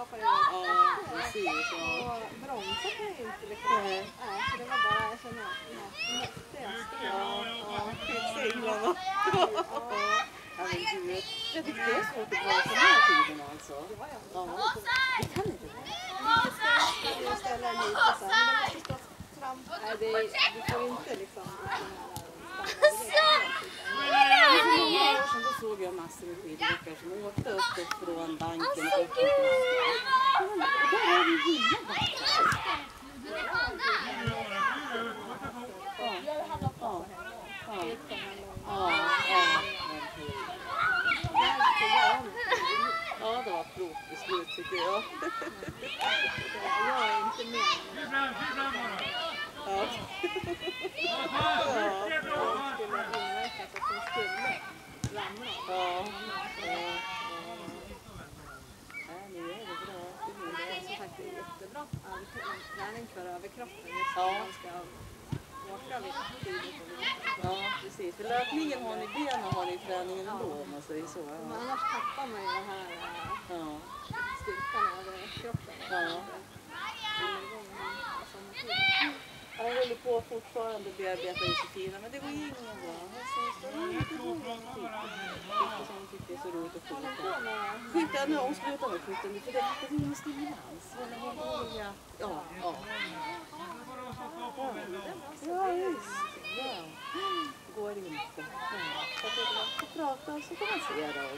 bra period. Ja, precis. Ja. Och bromsat är ju inte liksom. Nej, så det var bara, jag känner att nu måste jag stå. Ja, skitseglarna. Ja, men gud. Jag tycker det är svårt att bromsa den här tiden alltså. Ja, det kan inte det. Vi ställer lite så här, men det måste stå fram. Nej, du får inte liksom. För många år sedan då såg jag massor med skidåkare som åkte upp från banken och upp till kusten. Och där är det gilla backar. Ja, det var ett klokt beslut tycker jag. Jag är inte med. Ja. Ja. Nu är det bra. Det är som sagt jättebra träning för överkroppen just Ja. när man ska åka vid tidigt. Ja, precis. För löpningen har ni, benen har ni träningen ändå om man säger så. Ja. Men annars tappar man ju det här styrkan över kroppen. Ja. Han håller på fortfarande att bearbeta Josefina, men det går ingen bra. Eftersom hon tycker det är så roligt att skjuta. Skjuta nu, hon slutar med skjuta för det är ingen stimulans. Ja. Ja, just. Ja. Går inte. Ja. Så att man får prata och så kan man se dem.